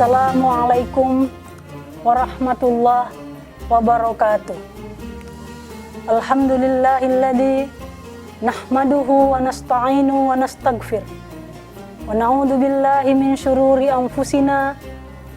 Assalamualaikum warahmatullahi wabarakatuh. Alhamdulillahilladzi nahmaduhu wa nasta'inu wa nastaghfir wa na'udzu billahi min syururi anfusina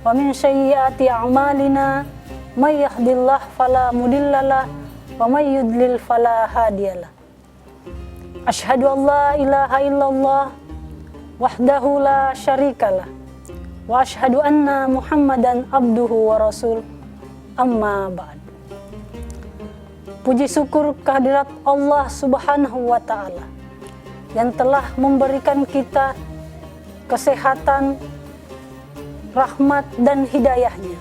wa min sayyiati a'malina may yahdihillahu fala mudhillalah wa may yudlil fala hadiyalah. Asyhadu an la ilaha illallah wahdahu la syarikalah wa asyhadu anna Muhammadan abduhu wa rasul, amma ba'd. Puji syukur kehadirat Allah Subhanahu wa ta'ala yang telah memberikan kita kesehatan, rahmat dan hidayahnya,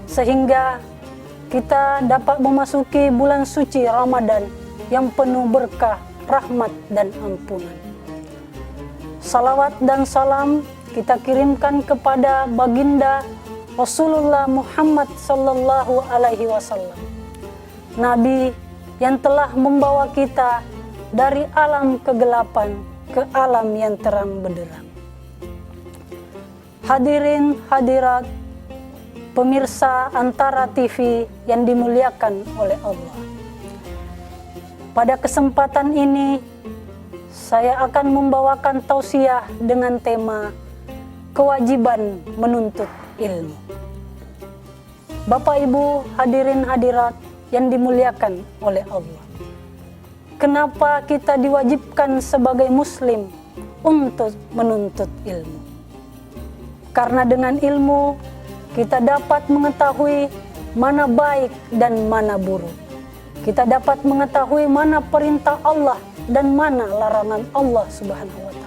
sehingga kita dapat memasuki bulan suci Ramadan yang penuh berkah, rahmat dan ampunan. Salawat dan salam kita kirimkan kepada baginda Rasulullah Muhammad sallallahu alaihi wasallam, Nabi yang telah membawa kita dari alam kegelapan ke alam yang terang benderang. Hadirin hadirat pemirsa Antara TV yang dimuliakan oleh Allah. Pada kesempatan ini saya akan membawakan tausiah dengan tema kewajiban menuntut ilmu. Bapak Ibu hadirin hadirat yang dimuliakan oleh Allah. Kenapa kita diwajibkan sebagai muslim untuk menuntut ilmu? Karena dengan ilmu kita dapat mengetahui mana baik dan mana buruk. Kita dapat mengetahui mana perintah Allah dan mana larangan Allah Subhanahu wa ta'ala.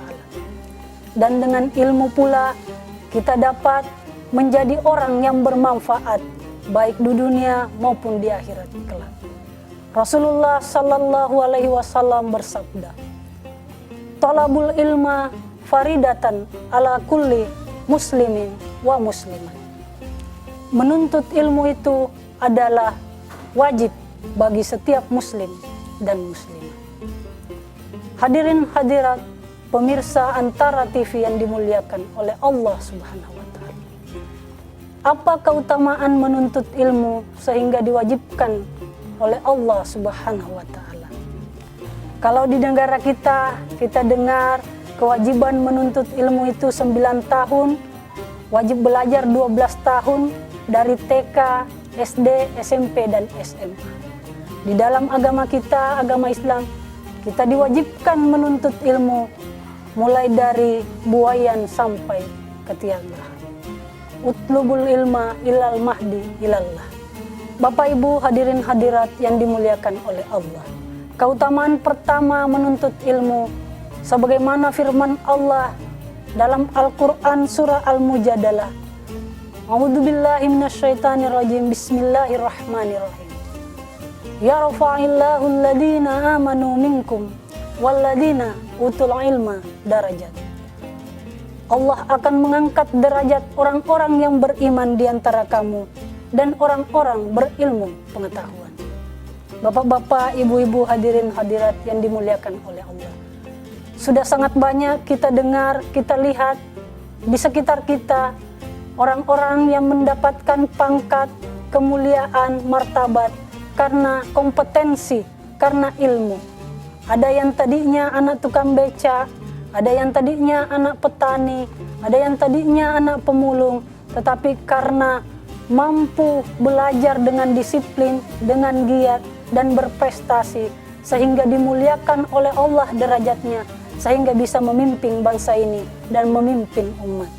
Dan dengan ilmu pula kita dapat menjadi orang yang bermanfaat baik di dunia maupun di akhirat kelak. Rasulullah sallallahu alaihi wasallam bersabda, "Talabul ilma faridatan ala kulli muslimin wa muslimat." Menuntut ilmu itu adalah wajib bagi setiap muslim dan muslimah. Hadirin hadirat pemirsa Antara TV yang dimuliakan oleh Allah Subhanahu wa ta'ala. Apa keutamaan menuntut ilmu sehingga diwajibkan oleh Allah Subhanahu wa ta'ala? Kalau di negara kita dengar kewajiban menuntut ilmu itu 9 tahun, wajib belajar 12 tahun dari TK, SD, SMP dan SMA. Di dalam agama kita, agama Islam, kita diwajibkan menuntut ilmu mulai dari buayan sampai ke tiang lahat. Utlubul ilma ilal mahdi ilallah. Bapak Ibu hadirin hadirat yang dimuliakan oleh Allah. Keutamaan pertama menuntut ilmu sebagaimana firman Allah dalam Al-Qur'an surah Al-Mujadalah. A'udzubillahi minasyaitonirrajim. Bismillahirrahmanirrahim. Yarfa'illahu alladhina amanu minkum walladhina utul ilma darajat. Allah akan mengangkat derajat orang-orang yang beriman di antara kamu dan orang-orang berilmu pengetahuan. Bapak-bapak, ibu-ibu hadirin hadirat yang dimuliakan oleh Allah. Sudah sangat banyak kita dengar, kita lihat di sekitar kita orang-orang yang mendapatkan pangkat, kemuliaan, martabat karena kompetensi, karena ilmu. Ada yang tadinya anak tukang beca, ada yang tadinya anak petani, ada yang tadinya anak pemulung, tetapi karena mampu belajar dengan disiplin, dengan giat dan berprestasi, sehingga dimuliakan oleh Allah derajatnya, sehingga bisa memimpin bangsa ini dan memimpin umat.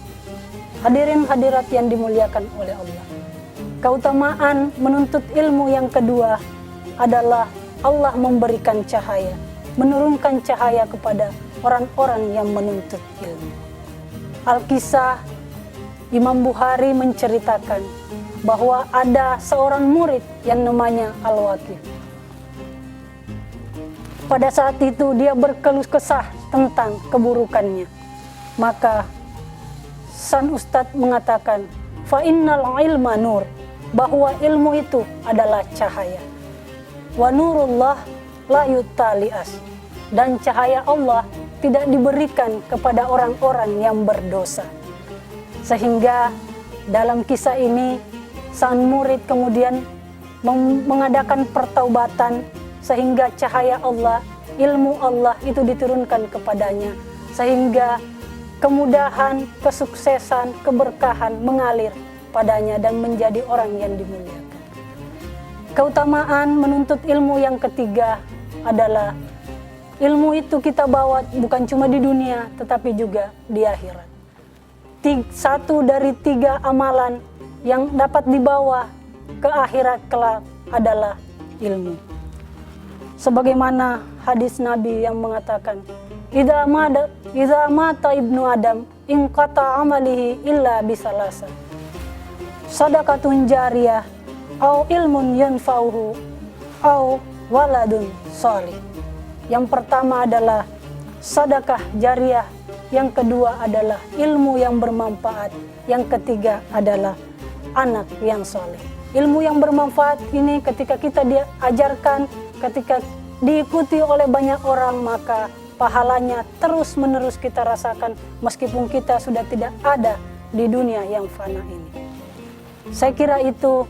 Hadirin hadirat yang dimuliakan oleh Allah. Keutamaan menuntut ilmu yang kedua adalah Allah memberikan cahaya, menurunkan cahaya kepada orang-orang yang menuntut ilmu. Al-Kisah Imam Bukhari menceritakan bahwa ada seorang murid yang namanya Al-Waqif. Pada saat itu dia berkeluh kesah tentang keburukannya. Maka sang ustadz mengatakan, "Fa innal ilma nur," bahwa ilmu itu adalah cahaya. Wa nurullah la yutalias, dan cahaya Allah tidak diberikan kepada orang-orang yang berdosa. Sehingga Dalam kisah ini, sang murid kemudian mengadakan pertaubatan sehingga cahaya Allah, ilmu Allah itu diturunkan kepadanya, sehingga kemudahan, kesuksesan, keberkahan mengalir padanya dan menjadi orang yang dimuliakan. Keutamaan menuntut ilmu yang ketiga adalah ilmu itu kita bawa bukan cuma di dunia tetapi juga di akhirat. Satu dari 3 amalan yang dapat dibawa ke akhirat kelak adalah ilmu. Sebagaimana hadis Nabi yang mengatakan, Idza mata ibnu Adam inqata amalihi illa bisalasa. Sadaqatun jariyah au ilmun yanfa'uhu au waladun shalih. Yang pertama adalah sedekah jariyah, yang kedua adalah ilmu yang bermanfaat, yang ketiga adalah anak yang soleh. Ilmu yang bermanfaat ini ketika kita diajarkan, ketika diikuti oleh banyak orang, maka pahalanya terus-menerus kita rasakan meskipun kita sudah tidak ada di dunia yang fana ini. Saya kira itu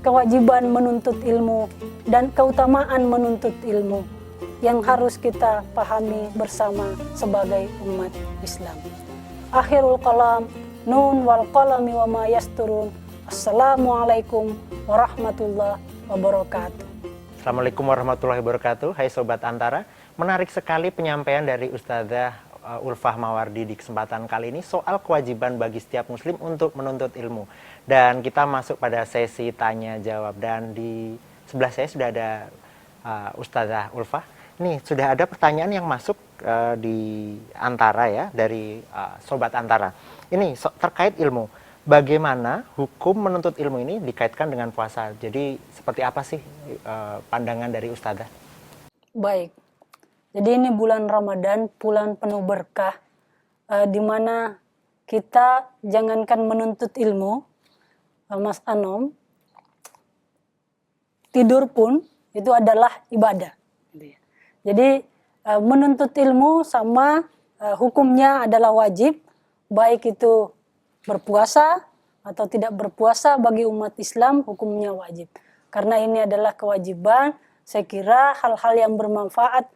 kewajiban menuntut ilmu dan keutamaan menuntut ilmu yang harus kita pahami bersama sebagai umat Islam. Akhirul kalam, nun wal qalami wa ma yasturun. Assalamualaikum warahmatullahi wabarakatuh. Assalamualaikum warahmatullahi wabarakatuh. Hai Sobat Antara, menarik sekali penyampaian dari Ustadzah Ulfah Mawardi di kesempatan kali ini soal kewajiban bagi setiap muslim untuk menuntut ilmu. Dan kita masuk pada sesi tanya jawab, dan di sebelah saya sudah ada Ustadzah Ulfah. Nih, sudah ada pertanyaan yang masuk di Antara ya, dari Sobat Antara. Ini terkait ilmu. Bagaimana hukum menuntut ilmu ini dikaitkan dengan puasa? Jadi seperti apa sih pandangan dari Ustadzah? Baik. Jadi ini bulan Ramadan, bulan penuh berkah, di mana kita jangankan menuntut ilmu, Mas Anom, tidur pun itu adalah ibadah. Jadi menuntut ilmu sama hukumnya adalah wajib, baik itu berpuasa atau tidak berpuasa bagi umat Islam hukumnya wajib. Karena ini adalah kewajiban, saya kira hal-hal yang bermanfaat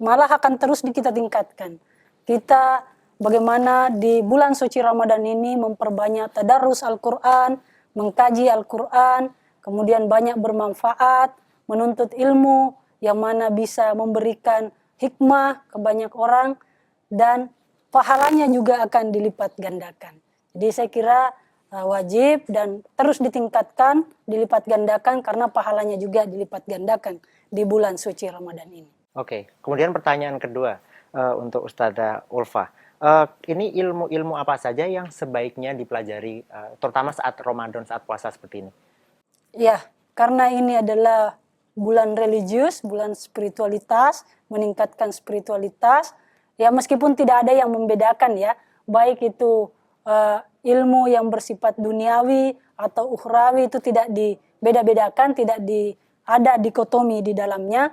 malah akan terus kita tingkatkan. Kita bagaimana di bulan suci Ramadan ini memperbanyak tadarus Al-Quran, mengkaji Al-Quran, kemudian banyak bermanfaat, menuntut ilmu yang mana bisa memberikan hikmah ke banyak orang, dan pahalanya juga akan dilipat gandakan. Jadi saya kira wajib dan terus ditingkatkan, dilipat gandakan karena pahalanya juga dilipat gandakan di bulan suci Ramadan ini. Oke, kemudian pertanyaan kedua untuk Ustadzah Ulfah. Ini ilmu-ilmu apa saja yang sebaiknya dipelajari, terutama saat Ramadan, saat puasa seperti ini? Ya, karena ini adalah bulan religius, bulan spiritualitas, meningkatkan spiritualitas. Ya, meskipun tidak ada yang membedakan ya, baik itu ilmu yang bersifat duniawi atau ukhrawi, itu tidak dibeda-bedakan, tidak ada dikotomi di dalamnya.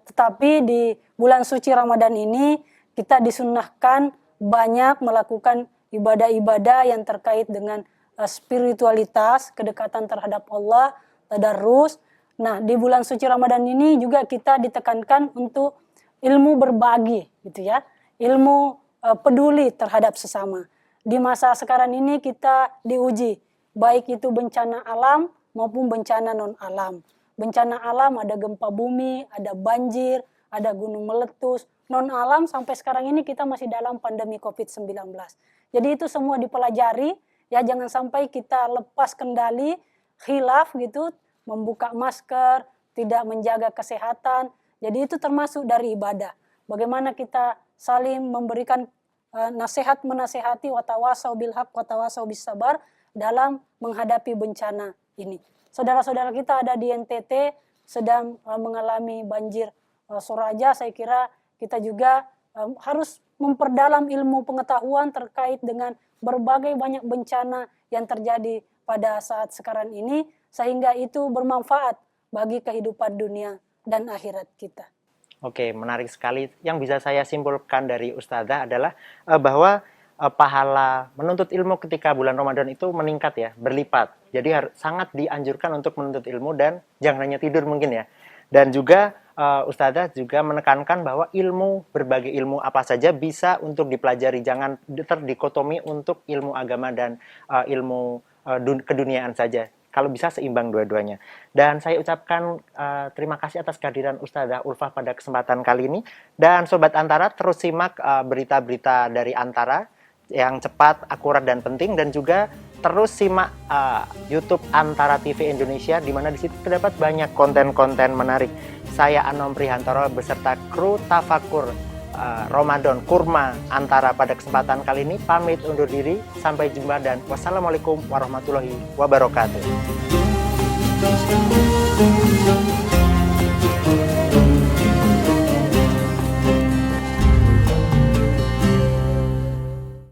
Tetapi di bulan suci Ramadan ini kita disunnahkan banyak melakukan ibadah-ibadah yang terkait dengan spiritualitas, kedekatan terhadap Allah, tadarus. Nah, di bulan suci Ramadan ini juga kita ditekankan untuk ilmu berbagi, gitu ya, ilmu peduli terhadap sesama. Di masa sekarang ini kita diuji, baik itu bencana alam maupun bencana non alam. Bencana alam ada gempa bumi, ada banjir, ada gunung meletus. Non alam sampai sekarang ini kita masih dalam pandemi COVID-19. Jadi itu semua dipelajari, ya jangan sampai kita lepas kendali, khilaf gitu, membuka masker, tidak menjaga kesehatan. Jadi itu termasuk dari ibadah. Bagaimana kita saling memberikan nasihat menasehati, watawasau bil haq watawasau bis sabar dalam menghadapi bencana ini. Saudara-saudara kita ada di NTT sedang mengalami banjir Soraja, saya kira kita juga harus memperdalam ilmu pengetahuan terkait dengan berbagai banyak bencana yang terjadi pada saat sekarang ini, sehingga itu bermanfaat bagi kehidupan dunia dan akhirat kita. Oke, menarik sekali. Yang bisa saya simpulkan dari Ustadzah adalah bahwa pahala menuntut ilmu ketika bulan Ramadan itu meningkat ya, berlipat. Jadi sangat dianjurkan untuk menuntut ilmu dan jangan hanya tidur mungkin ya. Dan juga Ustazah juga menekankan bahwa berbagai ilmu apa saja bisa untuk dipelajari, jangan terdikotomi untuk ilmu agama dan ilmu keduniaan saja. Kalau bisa seimbang dua-duanya. Dan saya ucapkan terima kasih atas kehadiran Ustazah Ulfah pada kesempatan kali ini. Dan Sobat Antara terus simak berita-berita dari Antara yang cepat, akurat, dan penting. Dan juga terus simak YouTube Antara TV Indonesia, di mana di situ terdapat banyak konten-konten menarik. Saya Anom Prihantoro beserta kru Tafakur Ramadan Kurma Antara pada kesempatan kali ini pamit undur diri. Sampai jumpa dan wassalamualaikum warahmatullahi wabarakatuh.